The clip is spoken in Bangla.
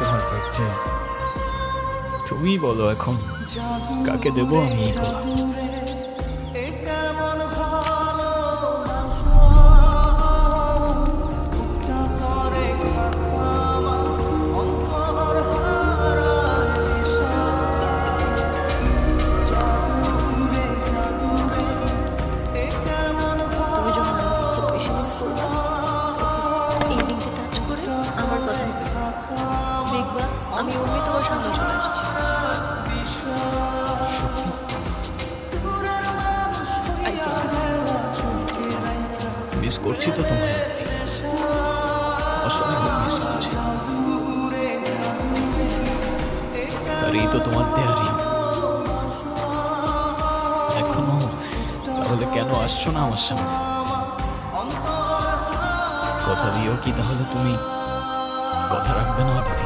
তোমার বার্থডে, তুমি বলো এখন কাকে দেবো আমি এই গোলাপ? তুমি যখন আমাকে খুব বেশি মিস করবে তখন এই লিঙ্কটা টাচ করে আমার কথা মনে করো, দেখবা আমি অমনি তোমার সামনে চলে আসছি। সত্যি? I promise. মিস করছি তো তোমায় দিদি, অসম্ভব মিস করছি। আর এই তো তোমার দেয়া ঋণ। এখনো তাহলে কেন আসছো না আমার সামনে? কথা দিও কি তাহলে তুমি কথা রাখবে না দিদি?